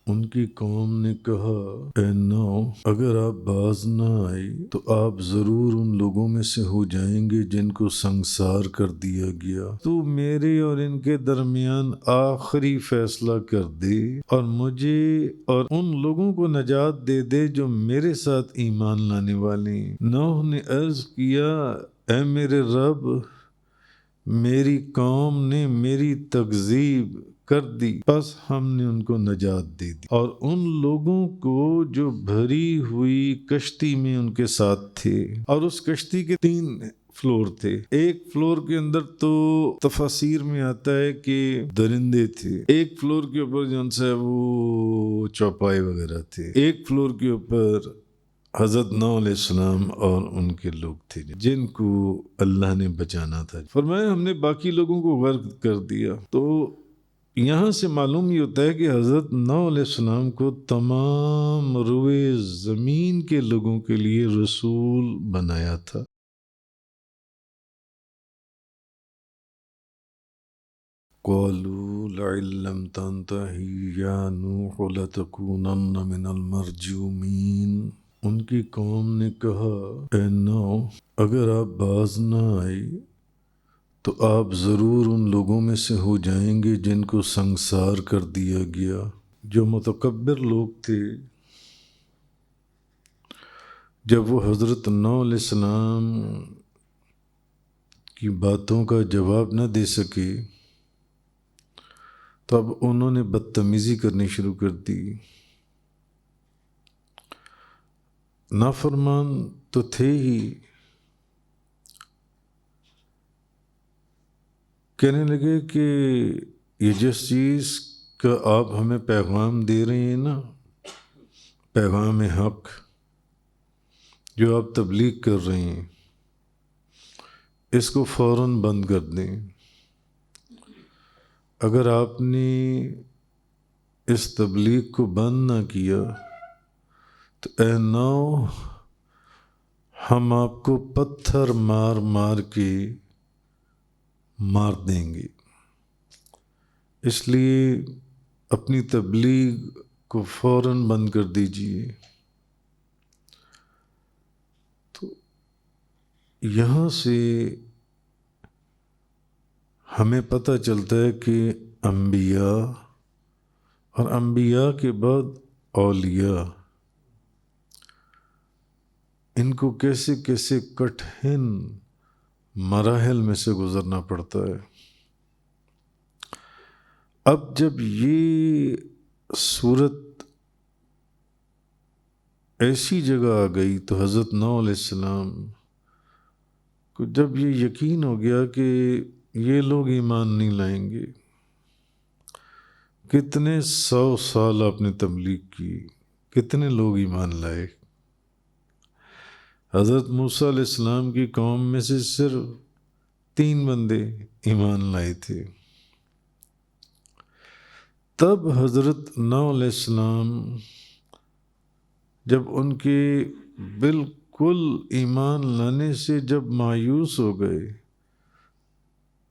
ان کی قوم نے کہا اے نو اگر آپ باز نہ آئی تو آپ ضرور ان لوگوں میں سے ہو جائیں گے جن کو سنگسار کر دیا گیا، تو میرے اور ان کے درمیان آخری فیصلہ کر دے اور مجھے اور ان لوگوں کو نجات دے دے جو میرے ساتھ ایمان لانے والے ہیں۔ نوح نے عرض کیا اے میرے رب، میری قوم نے میری تکذیب کر دی، پس ہم نے ان کو نجات دے دی اور ان لوگوں کو جو بھری ہوئی کشتی میں ان کے ساتھ تھے، اور اس کشتی کے 3 فلور تھے۔ ایک فلور کے اندر تو تفاسیر میں آتا ہے کہ درندے تھے، ایک فلور کے اوپر جون سے وہ چوپائے وغیرہ تھے، ایک فلور کے اوپر حضرت نوح علیہ السلام اور ان کے لوگ تھے جن کو اللہ نے بچانا تھا۔ فرمایا ہم نے باقی لوگوں کو غرق کر دیا۔ تو یہاں سے معلوم یہ ہوتا ہے کہ حضرت نوح علیہ السلام کو تمام روئے زمین کے لوگوں کے لیے رسول بنایا تھا۔ قالوا لئن لم تنتهِ یا نوح لتکونن من المرجومین۔ ان کی قوم نے کہا اے نوح اگر آپ باز نہ آئی تو آپ ضرور ان لوگوں میں سے ہو جائیں گے جن کو سنگسار کر دیا گیا۔ جو متکبر لوگ تھے، جب وہ حضرت نوح علیہ السلام کی باتوں کا جواب نہ دے سکے تو اب انہوں نے بدتمیزی کرنی شروع کر دی۔ نافرمان تو تھے ہی، کہنے لگے کہ یہ جس چیز کا آپ ہمیں پیغام دے رہے ہیں نا، پیغام حق جو آپ تبلیغ کر رہے ہیں، اس کو فوراً بند کر دیں۔ اگر آپ نے اس تبلیغ کو بند نہ کیا تو اے نوح ہم آپ کو پتھر مار مار کے مار دیں گے، اس لیے اپنی تبلیغ کو فوراً بند کر دیجئے۔ تو یہاں سے ہمیں پتہ چلتا ہے کہ انبیاء اور انبیاء کے بعد اولیاء، ان کو کیسے کیسے کٹھن مراحل میں سے گزرنا پڑتا ہے۔ اب جب یہ صورت ایسی جگہ آ گئی تو حضرت نوح علیہ السلام کو جب یہ یقین ہو گیا کہ یہ لوگ ایمان نہیں لائیں گے، کتنے 100 سال آپ نے تبلیغ کی، کتنے لوگ ایمان لائے۔ حضرت موسیٰ علیہ السلام کی قوم میں سے صرف 3 بندے ایمان لائے تھے۔ تب حضرت نوح علیہ السلام جب ان کے بالکل ایمان لانے سے جب مایوس ہو گئے،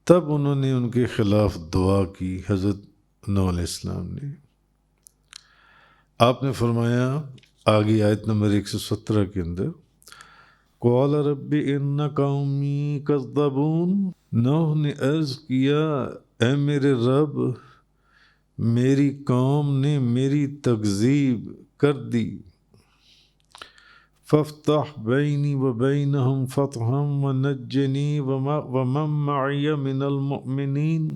تب انہوں نے ان کے خلاف دعا کی، حضرت نوح علیہ السلام نے۔ آپ نے فرمایا آگے آیت نمبر 117 کے اندر قال رب ان قومی کذبون۔ نوح نے عرض کیا اے میرے رب، میری قوم نے میری تکذیب کر دی، فافتح بینی و بینہم فتحا ونجنی ومن معی من المؤمنین۔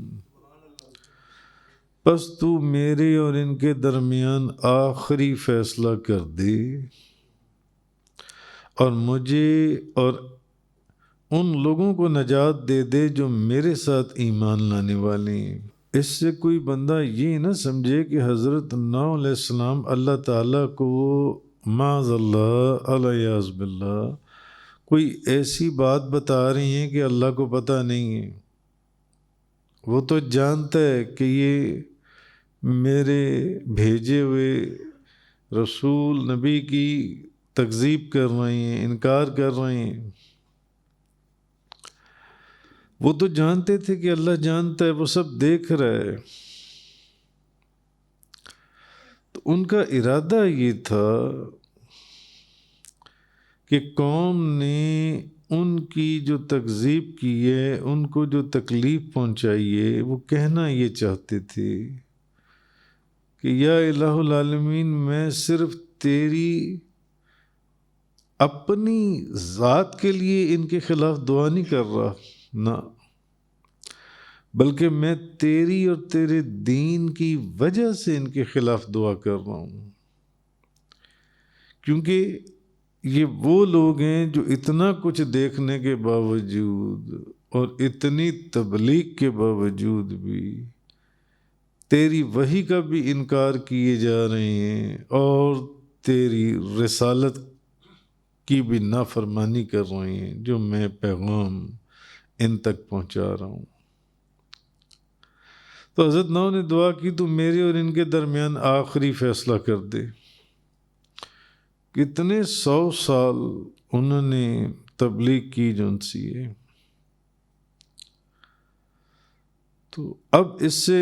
پس تو میرے اور ان کے درمیان آخری فیصلہ کر دے اور مجھے اور ان لوگوں کو نجات دے دے جو میرے ساتھ ایمان لانے والے ہیں۔ اس سے کوئی بندہ یہ نہ سمجھے کہ حضرت نوح علیہ السلام اللہ تعالیٰ کو معاذ اللہ الیاذ باللہ کوئی ایسی بات بتا رہی ہیں کہ اللہ کو پتہ نہیں ہے۔ وہ تو جانتا ہے کہ یہ میرے بھیجے ہوئے رسول نبی کی تکذیب کر رہے ہیں، انکار کر رہے ہیں۔ وہ تو جانتے تھے کہ اللہ جانتا ہے، وہ سب دیکھ رہا ہے۔ تو ان کا ارادہ یہ تھا کہ قوم نے ان کی جو تکذیب کی ہے، ان کو جو تکلیف پہنچائی ہے، وہ کہنا یہ چاہتے تھے کہ یا الہ العالمین، میں صرف تیری اپنی ذات کے لیے ان کے خلاف دعا نہیں کر رہا، نہ، بلکہ میں تیری اور تیرے دین کی وجہ سے ان کے خلاف دعا کر رہا ہوں، کیونکہ یہ وہ لوگ ہیں جو اتنا کچھ دیکھنے کے باوجود اور اتنی تبلیغ کے باوجود بھی تیری وحی کا بھی انکار کیے جا رہے ہیں اور تیری رسالت کی بھی نافرمانی کر رہے ہیں جو میں پیغام ان تک پہنچا رہا ہوں۔ تو حضرت نو نے دعا کی تو میرے اور ان کے درمیان آخری فیصلہ کر دے۔ کتنے 100 سال انہوں نے تبلیغ کی جو ان سی ہے، تو اب اس سے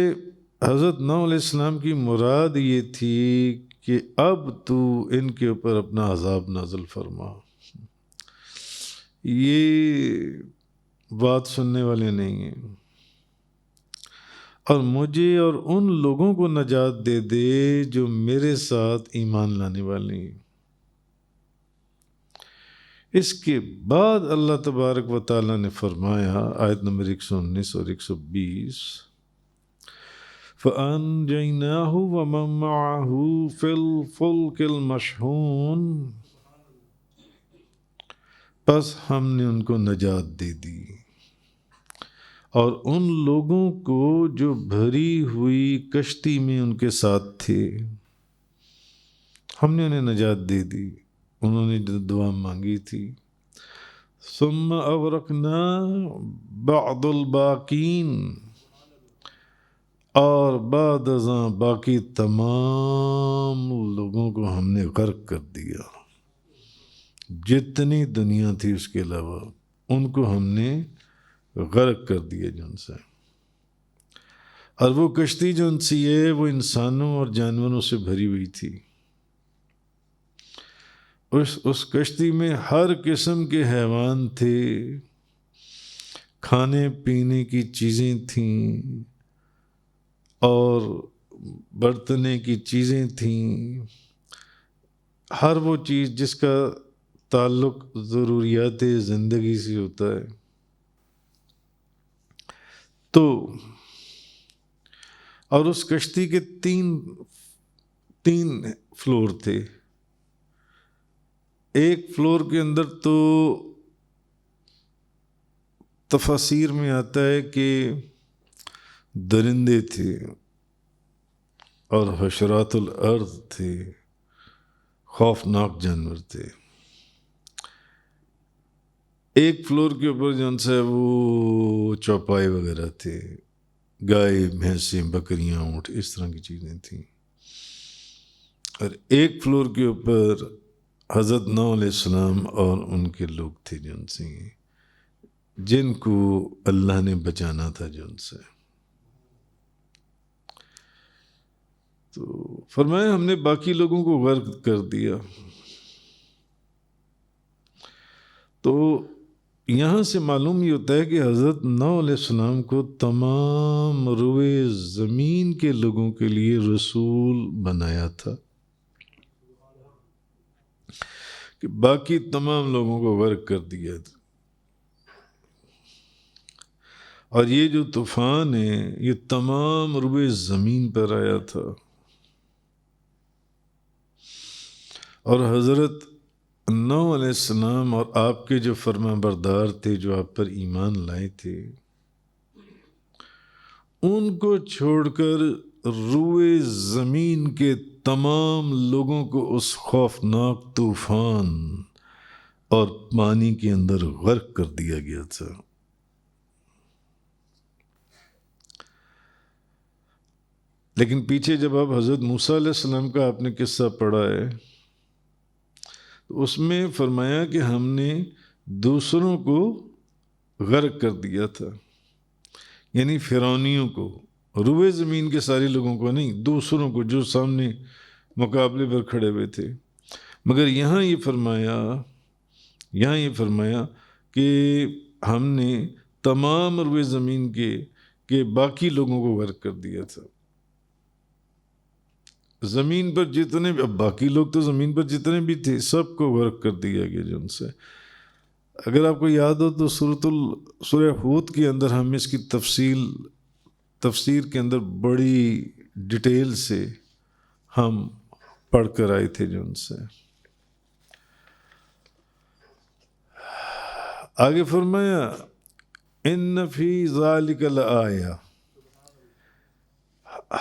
حضرت نو علیہ السلام کی مراد یہ تھی کہ اب تو ان کے اوپر اپنا عذاب نازل فرما، یہ بات سننے والے نہیں ہیں، اور مجھے اور ان لوگوں کو نجات دے دے جو میرے ساتھ ایمان لانے والے ہیں۔ اس کے بعد اللہ تبارک و تعالیٰ نے فرمایا، آیت نمبر 119 اور 120، فَأَنْجَيْنَاهُ وَمَن مَّعَهُ فِي الْفُلْكِ الْمَشْحُونِ، پس ہم نے ان کو نجات دے دی اور ان لوگوں کو جو بھری ہوئی کشتی میں ان کے ساتھ تھے، ہم نے انہیں نجات دے دی، انہوں نے جو دعا مانگی تھی۔ ثم اغرقنا بعد الباقین، اور بعد ازاں باقی تمام لوگوں کو ہم نے غرق کر دیا، جتنی دنیا تھی اس کے علاوہ ان کو ہم نے غرق کر دیا جن سے۔ اور وہ کشتی جو ان سی ہے وہ انسانوں اور جانوروں سے بھری ہوئی تھی۔ اس کشتی میں ہر قسم کے حیوان تھے، کھانے پینے کی چیزیں تھیں اور برتنے کی چیزیں تھیں، ہر وہ چیز جس کا تعلق ضروریات زندگی سے ہوتا ہے۔ تو اور اس کشتی کے تین فلور تھے۔ ایک فلور کے اندر تو تفاسیر میں آتا ہے کہ درندے تھے اور حشرات الارض تھے، خوفناک جانور تھے۔ ایک فلور کے اوپر جو ہے وہ چوپائے وغیرہ تھے، گائے بھینسیں بکریاں اونٹ اس طرح کی چیزیں تھیں، اور ایک فلور کے اوپر حضرت نو علیہ السلام اور ان کے لوگ تھے جن کو اللہ نے بچانا تھا جن سے۔ تو فرمایا ہم نے باقی لوگوں کو غرق کر دیا۔ تو یہاں سے معلوم یہ ہوتا ہے کہ حضرت نو علیہ السلام کو تمام روئے زمین کے لوگوں کے لیے رسول بنایا تھا کہ باقی تمام لوگوں کو غرق کر دیا تھا۔ اور یہ جو طوفان ہے یہ تمام روئے زمین پر آیا تھا، اور حضرت نو علیہ السلام اور آپ کے جو فرما بردار تھے جو آپ پر ایمان لائے تھے، ان کو چھوڑ کر روئے زمین کے تمام لوگوں کو اس خوفناک طوفان اور پانی کے اندر غرق کر دیا گیا تھا۔ لیکن پیچھے جب آپ حضرت موسیٰ علیہ السلام کا آپ نے قصہ پڑھا ہے تو اس میں فرمایا کہ ہم نے دوسروں کو غرق کر دیا تھا، یعنی فرعونیوں کو، روئے زمین کے سارے لوگوں کو نہیں، دوسروں کو جو سامنے مقابلے پر کھڑے ہوئے تھے، مگر یہاں یہ فرمایا کہ ہم نے تمام روئے زمین کے باقی لوگوں کو غرق کر دیا تھا۔ زمین پر جتنے اب باقی لوگ تو زمین پر جتنے بھی تھے سب کو غرق کر دیا گیا جن سے۔ اگر آپ کو یاد ہو تو سورہ ہود کے اندر ہم اس کی تفسیر کے اندر بڑی ڈیٹیل سے ہم پڑھ کر آئے تھے جن سے۔ آگے فرمایا ان فی ذالک لآیہ،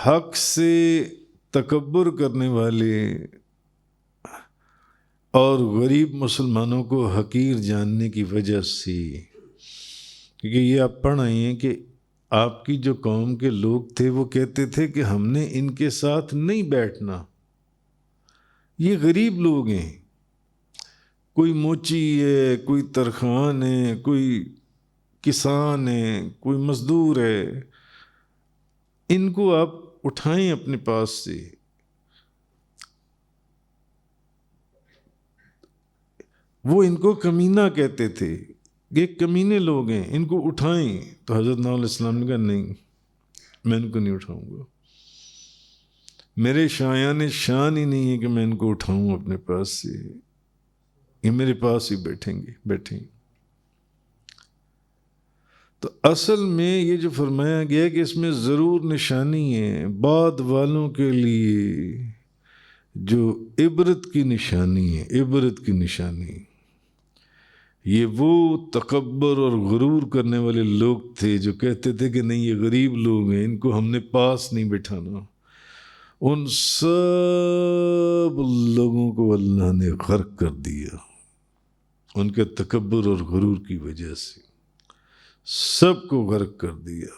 حق سے تکبر کرنے والے اور غریب مسلمانوں کو حقیر جاننے کی وجہ سے، کیونکہ یہ آپ پڑھ آئے ہیں کہ آپ کی جو قوم کے لوگ تھے وہ کہتے تھے کہ ہم نے ان کے ساتھ نہیں بیٹھنا، یہ غریب لوگ ہیں، کوئی موچی ہے، کوئی ترخان ہے، کوئی کسان ہے، کوئی مزدور ہے، ان کو آپ اٹھائیں اپنے پاس سے۔ وہ ان کو کمینہ کہتے تھے، یہ کمینے لوگ ہیں، ان کو اٹھائیں۔ تو حضرت نوح علیہ السلام نے کہا نہیں، میں ان کو نہیں اٹھاؤں گا، میرے شایان شان ہی نہیں ہے کہ میں ان کو اٹھاؤں اپنے پاس سے، یہ میرے پاس ہی بیٹھیں۔ تو اصل میں یہ جو فرمایا گیا کہ اس میں ضرور نشانی ہے بعد والوں کے لیے، جو عبرت کی نشانی ہے، عبرت کی نشانی۔ یہ وہ تکبر اور غرور کرنے والے لوگ تھے جو کہتے تھے کہ نہیں یہ غریب لوگ ہیں، ان کو ہم نے پاس نہیں بٹھانا۔ ان سب لوگوں کو اللہ نے غرق کر دیا ان کے تکبر اور غرور کی وجہ سے، سب کو غرق کر دیا۔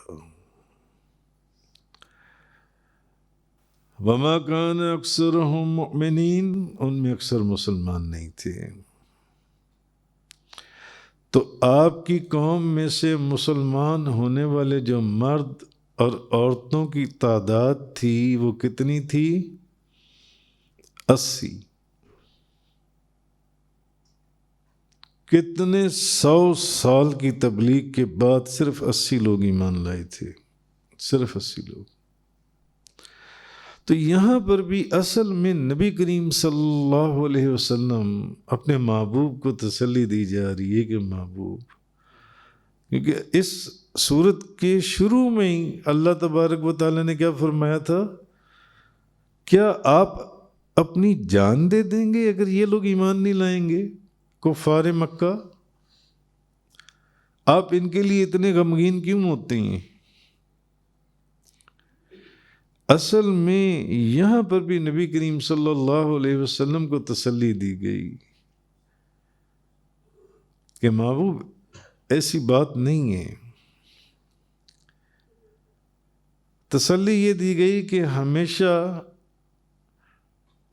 وما کان اکثرهم مؤمنین، ان میں اکثر مسلمان نہیں تھے۔ تو آپ کی قوم میں سے مسلمان ہونے والے جو مرد اور عورتوں کی تعداد تھی وہ کتنی تھی؟ 80۔ کتنے 100 سال کی تبلیغ کے بعد صرف 80 لوگ ایمان لائے تھے، صرف 80 لوگ۔ تو یہاں پر بھی اصل میں نبی کریم صلی اللہ علیہ وسلم اپنے محبوب کو تسلی دی جا رہی ہے کہ محبوب، کیونکہ اس سورت کے شروع میں ہی اللہ تبارک و تعالیٰ نے کیا فرمایا تھا؟ کیا آپ اپنی جان دے دیں گے اگر یہ لوگ ایمان نہیں لائیں گے؟ کفار مکہ، آپ ان کے لیے اتنے غمگین کیوں ہوتے ہیں؟ اصل میں یہاں پر بھی نبی کریم صلی اللہ علیہ وسلم کو تسلی دی گئی کہ محبوب ایسی بات نہیں ہے۔ تسلی یہ دی گئی کہ ہمیشہ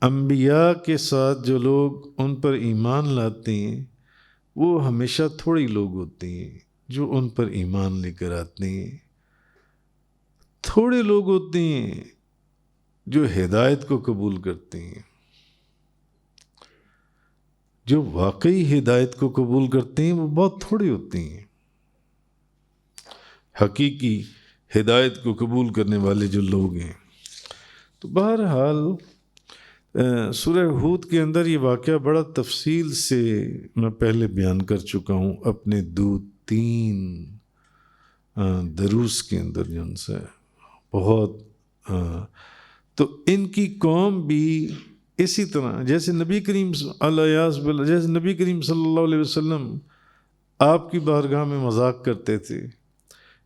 انبیاء کے ساتھ جو لوگ ان پر ایمان لاتے ہیں وہ ہمیشہ تھوڑے لوگ ہوتے ہیں جو ان پر ایمان لے کر آتے ہیں، تھوڑے لوگ ہوتے ہیں جو ہدایت کو قبول کرتے ہیں، جو واقعی ہدایت کو قبول کرتے ہیں وہ بہت تھوڑے ہوتے ہیں۔ حقیقی ہدایت کو قبول کرنے والے جو لوگ ہیں۔ تو بہرحال سورہ ہود کے اندر یہ واقعہ بڑا تفصیل سے میں پہلے بیان کر چکا ہوں اپنے 2-3 دروس کے اندر، جن سے بہت تو ان کی قوم بھی اسی طرح جیسے نبی کریم صلی اللہ علیہ وسلم آپ کی بارگاہ میں مذاق کرتے تھے،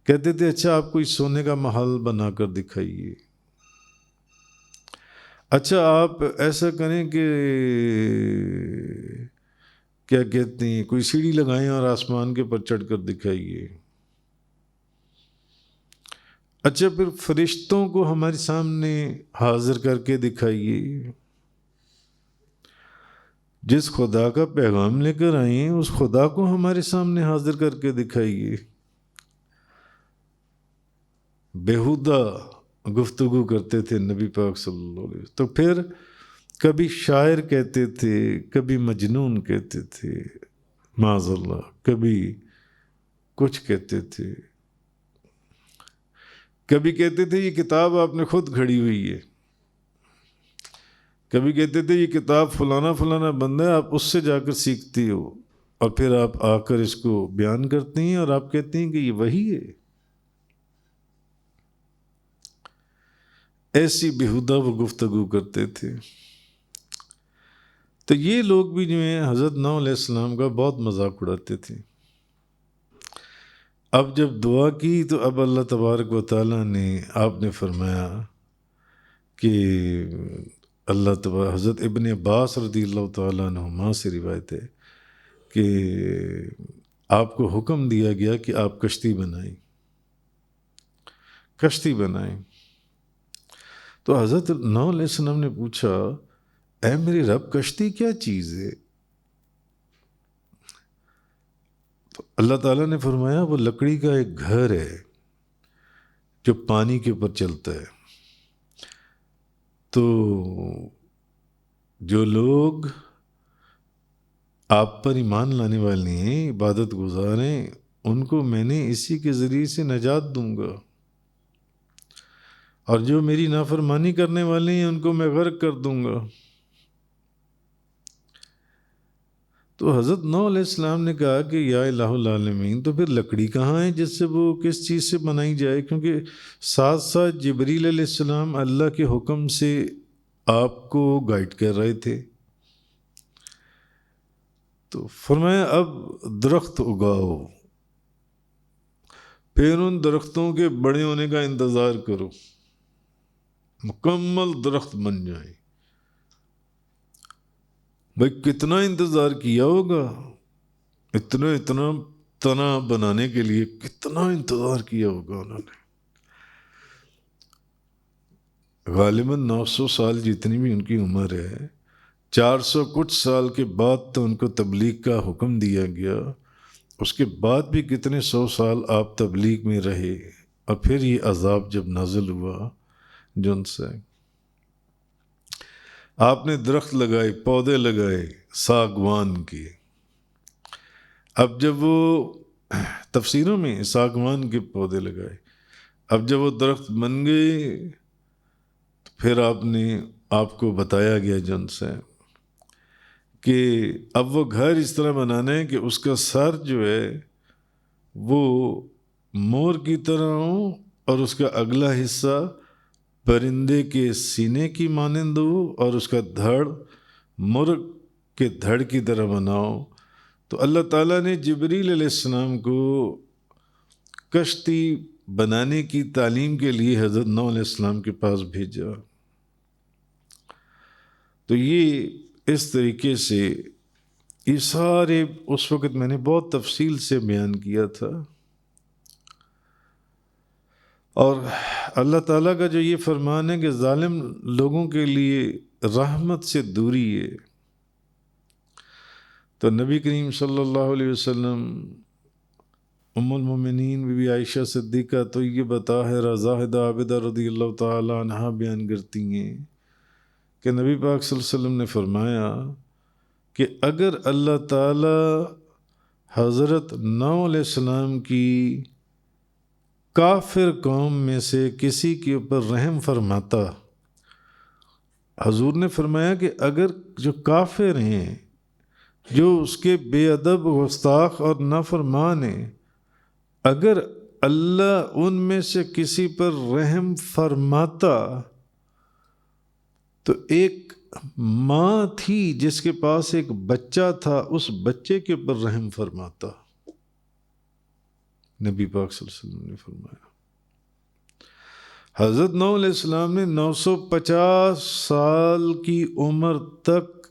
کہتے تھے اچھا آپ کوئی سونے کا محل بنا کر دکھائیے، اچھا آپ ایسا کریں کہ کیا کہتے ہیں کوئی سیڑھی لگائیں اور آسمان کے پر چڑھ کر دکھائیے، اچھا پھر فرشتوں کو ہمارے سامنے حاضر کر کے دکھائیے، جس خدا کا پیغام لے کر آئے ہیں اس خدا کو ہمارے سامنے حاضر کر کے دکھائیے۔ بیہودہ گفتگو کرتے تھے نبی پاک صلی اللہ علیہ وسلم۔ تو پھر کبھی شاعر کہتے تھے، کبھی مجنون کہتے تھے، معاذ اللہ، کبھی کچھ کہتے تھے، کبھی کہتے تھے یہ کتاب آپ نے خود کھڑی ہوئی ہے، کبھی کہتے تھے یہ کتاب فلانا فلانا بندہ ہے، آپ اس سے جا کر سیکھتی ہو، اور پھر آپ آ کر اس کو بیان کرتی ہیں اور آپ کہتی ہیں کہ یہ وہی ہے۔ ایسی بیہودہ وہ گفتگو کرتے تھے۔ تو یہ لوگ بھی جو ہیں حضرت نوح علیہ السلام کا بہت مذاق اڑاتے تھے۔ اب جب دعا کی تو اب اللہ تبارک و تعالیٰ نے، آپ نے فرمایا کہ اللہ تبارک، حضرت ابن عباس رضی اللہ تعالیٰ عنہما سے روایت ہے کہ آپ کو حکم دیا گیا کہ آپ کشتی بنائیں، کشتی بنائیں۔ تو حضرت نوح علیہ السلام نے پوچھا، اے میری رب، کشتی کیا چیز ہے؟ تو اللہ تعالیٰ نے فرمایا وہ لکڑی کا ایک گھر ہے جو پانی کے اوپر چلتا ہے۔ تو جو لوگ آپ پر ایمان لانے والے ہیں، عبادت گزار ہیں، ان کو میں نے اسی کے ذریعے سے نجات دوں گا، اور جو میری نافرمانی کرنے والے ہیں ان کو میں غرق کر دوں گا۔ تو حضرت نوح علیہ السلام نے کہا کہ یا الہ العالمین، تو پھر لکڑی کہاں ہے جس سے وہ کس چیز سے بنائی جائے؟ کیونکہ ساتھ ساتھ جبریل علیہ السلام اللہ کے حکم سے آپ کو گائیڈ کر رہے تھے۔ تو فرمایا اب درخت اگاؤ، پھر ان درختوں کے بڑے ہونے کا انتظار کرو، مکمل درخت بن جائیں۔ بھائی کتنا انتظار کیا ہوگا، اتنا تنا بنانے کے لیے کتنا انتظار کیا ہوگا انہوں نے۔ غالباً 900 سال جتنی بھی ان کی عمر ہے، 400 کچھ سال کے بعد تو ان کو تبلیغ کا حکم دیا گیا، اس کے بعد بھی کتنے 100 سال آپ تبلیغ میں رہے، اور پھر یہ عذاب جب نازل ہوا جن سے آپ نے درخت لگائے، پودے لگائے ساگوان کے۔ اب جب وہ تفسیروں میں ساگوان کے پودے لگائے، اب جب وہ درخت بن گئے تو پھر آپ کو بتایا گیا جن سے کہ اب وہ گھر اس طرح بنانا ہے کہ اس کا سر جو ہے وہ مور کی طرح ہو، اور اس کا اگلا حصہ پرندے کے سینے کی مانند ہو، اور اس کا دھڑ مرغ کے دھڑ کی طرح بناؤ۔ تو اللہ تعالیٰ نے جبریل علیہ السلام کو کشتی بنانے کی تعلیم کے لیے حضرت نوح علیہ السلام کے پاس بھیجا۔ تو یہ اس طریقے سے یہ سارے اس وقت میں نے بہت تفصیل سے بیان کیا تھا، اور اللہ تعالیٰ کا جو یہ فرمان ہے کہ ظالم لوگوں کے لیے رحمت سے دوری ہے، تو نبی کریم صلی اللہ علیہ وسلم، ام المومنین بی بی عائشہ صدیقہ طیبہ طاہرہ زاہدہ عابدہ رضی اللہ تعالی عنہا بیان کرتی ہیں کہ نبی پاک صلی اللہ علیہ وسلم نے فرمایا کہ اگر اللہ تعالی حضرت نوح علیہ السلام کی کافر قوم میں سے کسی کے اوپر رحم فرماتا، حضور نے فرمایا کہ اگر جو کافر ہیں، جو اس کے بے ادب، گستاخ اور نافرمان ہیں، اگر اللہ ان میں سے کسی پر رحم فرماتا تو ایک ماں تھی جس کے پاس ایک بچہ تھا، اس بچے کے اوپر رحم فرماتا، نبی پاک صلی اللہ علیہ وسلم نے فرمایا۔ حضرت نوح علیہ السلام نے 950 سال کی عمر تک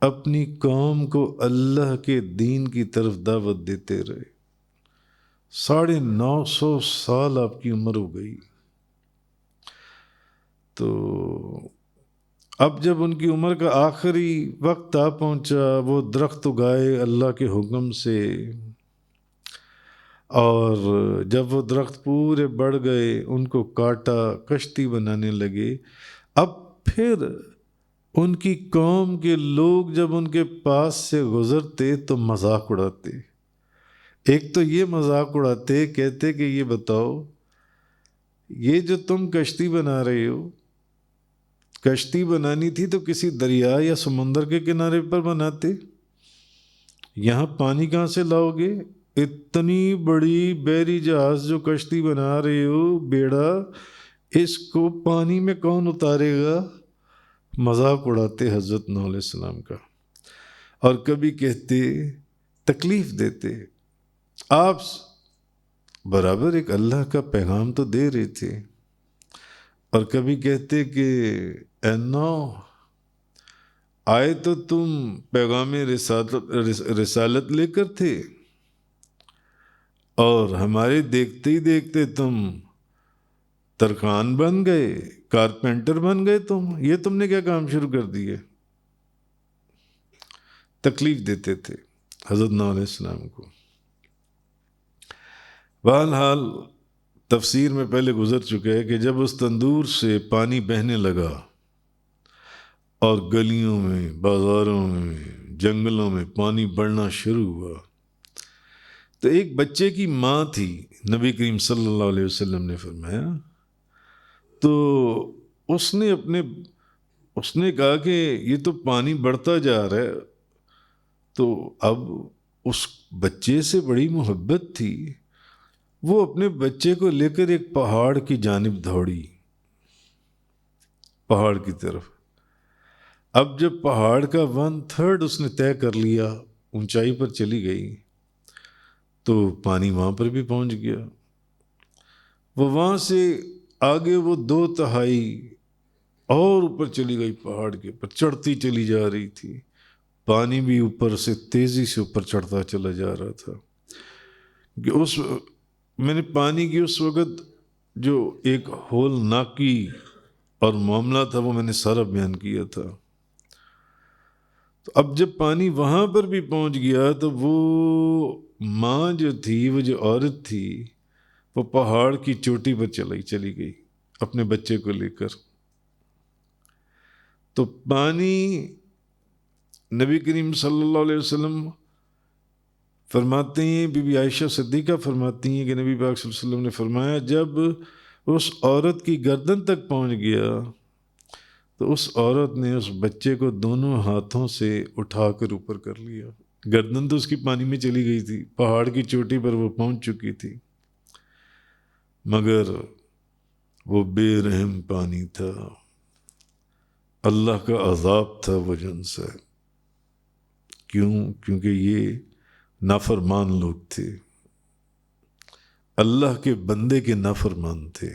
اپنی قوم کو اللہ کے دین کی طرف دعوت دیتے رہے۔ 950 سال آپ کی عمر ہو گئی۔ تو اب جب ان کی عمر کا آخری وقت آ پہنچا، وہ درخت اگائے اللہ کے حکم سے، اور جب وہ درخت پورے بڑھ گئے، ان کو کاٹا، کشتی بنانے لگے۔ اب پھر ان کی قوم کے لوگ جب ان کے پاس سے گزرتے تو مذاق اڑاتے. ایک تو یہ مذاق اڑاتے، کہتے کہ یہ بتاؤ یہ جو تم کشتی بنا رہے ہو، کشتی بنانی تھی تو کسی دریا یا سمندر کے کنارے پر بناتے، یہاں پانی کہاں سے لاؤ گے؟ اتنی بڑی بحری جہاز جو کشتی بنا رہے ہو، بیڑا، اس کو پانی میں کون اتارے گا؟ مذاق اڑاتے حضرت نوح علیہ السلام کا. اور کبھی کہتے، تکلیف دیتے، آپ برابر ایک اللہ کا پیغام تو دے رہے تھے. اور کبھی کہتے کہ اے نوح، آئے تو تم پیغام رسالت لے کر تھے، اور ہمارے دیکھتے ہی دیکھتے تم ترکھان بن گئے، کارپینٹر بن گئے. تم نے کیا کام شروع کر دیے؟ تکلیف دیتے تھے حضرت نوح علیہ السلام کو. بہرحال تفسیر میں پہلے گزر چکا ہے کہ جب اس تندور سے پانی بہنے لگا اور گلیوں میں، بازاروں میں، جنگلوں میں پانی بڑھنا شروع ہوا، تو ایک بچے کی ماں تھی، نبی کریم صلی اللہ علیہ وسلم نے فرمایا، تو اس نے کہا کہ یہ تو پانی بڑھتا جا رہا ہے. تو اب اس بچے سے بڑی محبت تھی، وہ اپنے بچے کو لے کر ایک پہاڑ کی جانب دوڑی، پہاڑ کی طرف. اب جب پہاڑ کا 1/3 اس نے طے کر لیا، اونچائی پر چلی گئی، تو پانی وہاں پر بھی پہنچ گیا. وہ وہاں سے آگے وہ 2/3 اور اوپر چلی گئی، پہاڑ کے اوپر چڑھتی چلی جا رہی تھی. پانی بھی اوپر سے تیزی سے اوپر چڑھتا چلا جا رہا تھا. کہ میں نے پانی کی اس وقت جو ایک ہولناکی اور معاملہ تھا وہ میں نے سارا بیان کیا تھا. تو اب جب پانی وہاں پر بھی پہنچ گیا تو وہ ماں جو تھی، وہ جو عورت تھی، وہ پہاڑ کی چوٹی پر چلی گئی اپنے بچے کو لے کر. تو پانی، نبی کریم صلی اللہ علیہ وسلم فرماتے ہیں، بی بی عائشہ صدیقہ فرماتی ہیں کہ نبی پاک صلی اللہ علیہ وسلم نے فرمایا جب اس عورت کی گردن تک پہنچ گیا تو اس عورت نے اس بچے کو دونوں ہاتھوں سے اٹھا کر اوپر کر لیا. گردن تو اس کی پانی میں چلی گئی تھی، پہاڑ کی چوٹی پر وہ پہنچ چکی تھی، مگر وہ بے رحم پانی تھا، اللہ کا عذاب تھا وہ جن سے. کیونکہ یہ نافرمان لوگ تھے، اللہ کے بندے کے نافرمان تھے.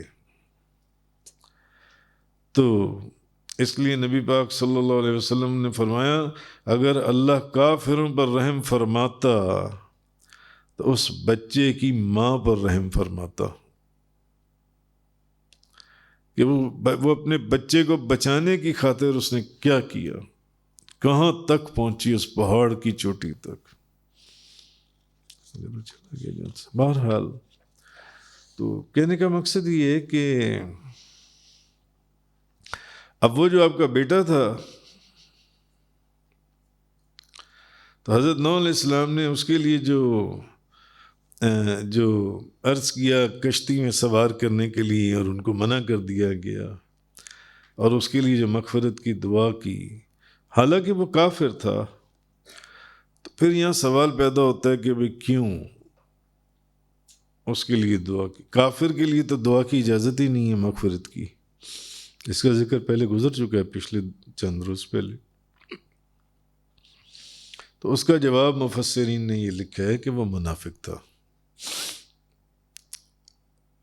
تو اس لیے نبی پاک صلی اللہ علیہ وسلم نے فرمایا اگر اللہ کافروں پر رحم فرماتا تو اس بچے کی ماں پر رحم فرماتا، کہ وہ اپنے بچے کو بچانے کی خاطر اس نے کیا کیا، کہاں تک پہنچی، اس پہاڑ کی چوٹی تک. بہرحال تو کہنے کا مقصد یہ ہے کہ اب وہ جو آپ کا بیٹا تھا، تو حضرت نوح علیہ السلام نے اس کے لیے جو عرض کیا کشتی میں سوار کرنے کے لیے اور ان کو منع کر دیا گیا، اور اس کے لیے جو مغفرت کی دعا کی، حالانکہ وہ کافر تھا. تو پھر یہاں سوال پیدا ہوتا ہے کہ بھئی کیوں اس کے لیے دعا کی؟ کافر کے لیے تو دعا کی اجازت ہی نہیں ہے مغفرت کی. اس کا ذکر پہلے گزر چکا ہے، پچھلے چند روز پہلے. تو اس کا جواب مفسرین نے یہ لکھا ہے کہ وہ منافق تھا.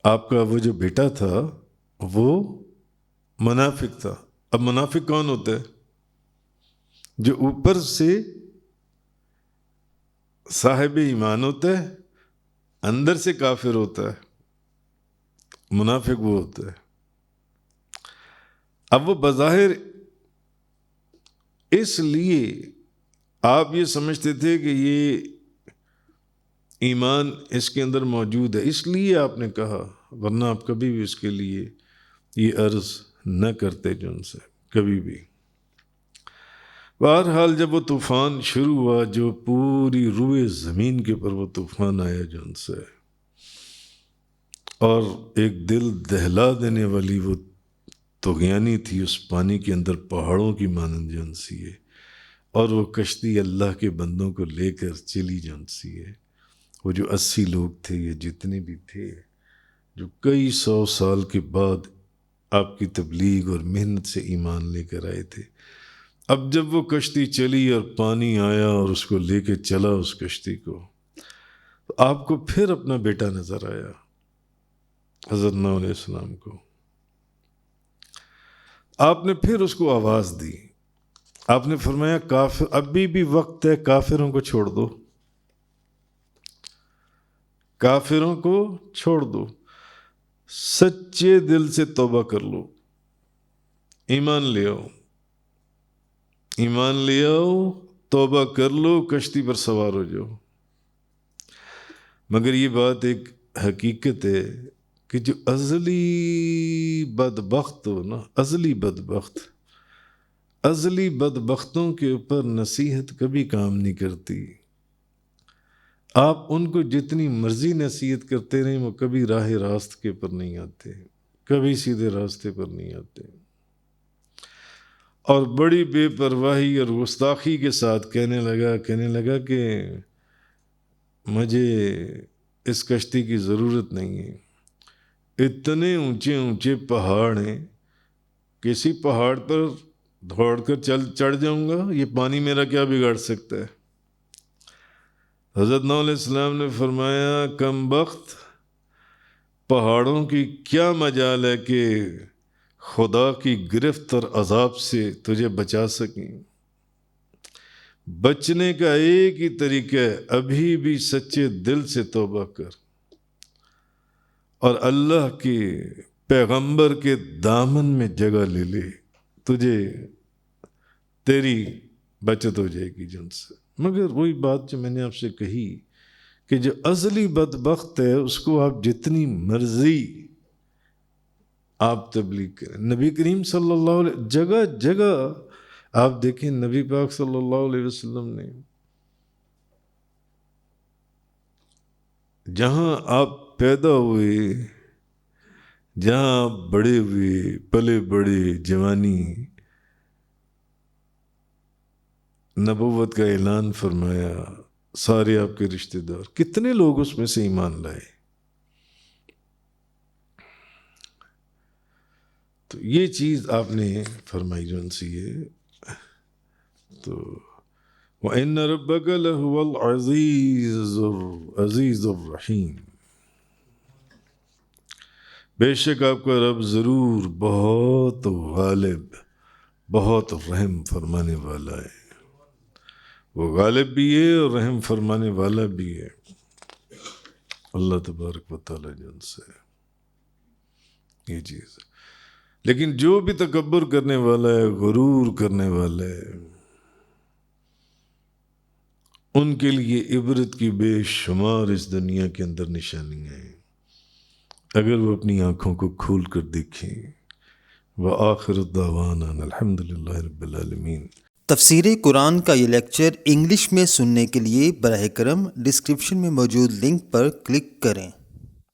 آپ کا وہ جو بیٹا تھا وہ منافق تھا. اب منافق کون ہوتا ہے؟ جو اوپر سے صاحب ایمان ہوتا ہے، اندر سے کافر ہوتا ہے. منافق وہ ہوتا ہے. اب وہ بظاہر اس لیے آپ یہ سمجھتے تھے کہ یہ ایمان اس کے اندر موجود ہے، اس لیے آپ نے کہا، ورنہ آپ کبھی بھی اس کے لیے یہ عرض نہ کرتے جو ان سے کبھی بھی. بہرحال جب وہ طوفان شروع ہوا، جو پوری روئے زمین کے اوپر وہ طوفان آیا جو ان سے، اور ایک دل دہلا دینے والی وہ طغیانی تھی اس پانی کے اندر، پہاڑوں کی مانند جون سی ہے، اور وہ کشتی اللہ کے بندوں کو لے کر چلی جون سی ہے۔ وہ جو 80 لوگ تھے یا جتنے بھی تھے، جو کئی 100 سال کے بعد آپ کی تبلیغ اور محنت سے ایمان لے کر آئے تھے، اب جب وہ کشتی چلی اور پانی آیا اور اس کو لے کے چلا اس کشتی کو، تو آپ کو پھر اپنا بیٹا نظر آیا، حضرت نوح علیہ السلام کو۔ آپ نے پھر اس کو آواز دی، آپ نے فرمایا کافر، ابھی بھی وقت ہے، کافروں کو چھوڑ دو، کافروں کو چھوڑ دو، سچے دل سے توبہ کر لو، ایمان لے آؤ، ایمان لے آؤ، توبہ کر لو، کشتی پر سوار ہو جاؤ۔ مگر یہ بات ایک حقیقت ہے کہ جو ازلی بدبخت ہو نا، ازلی بدبختوں کے اوپر نصیحت کبھی کام نہیں کرتی۔ آپ ان کو جتنی مرضی نصیحت کرتے رہیں، وہ کبھی راہ راست کے پر نہیں آتے، کبھی سیدھے راستے پر نہیں آتے، اور بڑی بے پرواہی اور گستاخی کے ساتھ کہنے لگا کہ مجھے اس کشتی کی ضرورت نہیں ہے، اتنے اونچے اونچے پہاڑ ہیں، کسی پہاڑ پر دوڑ کر چڑھ جاؤں گا، یہ پانی میرا کیا بگاڑ سکتا ہے؟ حضرت نوح علیہ السلام نے فرمایا کم بخت، پہاڑوں کی کیا مجال ہے کہ خدا کی گرفت اور عذاب سے تجھے بچا سکیں؟ بچنے کا ایک ہی طریقہ ہے، ابھی بھی سچے دل سے توبہ کر اور اللہ کے پیغمبر کے دامن میں جگہ لے لے، تجھے تیری بچت ہو جائے گی جن سے۔ مگر وہی بات جو میں نے آپ سے کہی کہ جو ازلی بدبخت ہے اس کو آپ جتنی مرضی آپ تبلیغ کریں، نبی کریم صلی اللہ علیہ جگہ جگہ آپ دیکھیں، نبی پاک صلی اللہ علیہ وسلم نے جہاں آپ پیدا ہوئے، جہاں آپ بڑے ہوئے، پلے بڑے، جوانی، نبوت کا اعلان فرمایا، سارے آپ کے رشتہ دار، کتنے لوگ اس میں سے ایمان لائے؟ تو یہ چیز آپ نے فرمائی جون سی ہے۔ تو وَإِنَّ رَبَّكَ لَهُوَ الْعَزِيزُ الرَّحِيمُ، بے شک آپ کا رب ضرور بہت غالب، بہت رحم فرمانے والا ہے۔ وہ غالب بھی ہے اور رحم فرمانے والا بھی ہے، اللہ تبارک و تعالی جن سے یہ چیز۔ لیکن جو بھی تکبر کرنے والا ہے، غرور کرنے والا ہے، ان کے لیے عبرت کی بے شمار اس دنیا کے اندر نشانیاں ہیں، اگر وہ اپنی آنکھوں کو کھول کر دیکھیں۔ وآخر دعوانا الحمد للہ رب العالمین۔ تفسیر قرآن کا یہ لیکچر انگلش میں سننے کے لیے براہ کرم ڈسکرپشن میں موجود لنک پر کلک کریں۔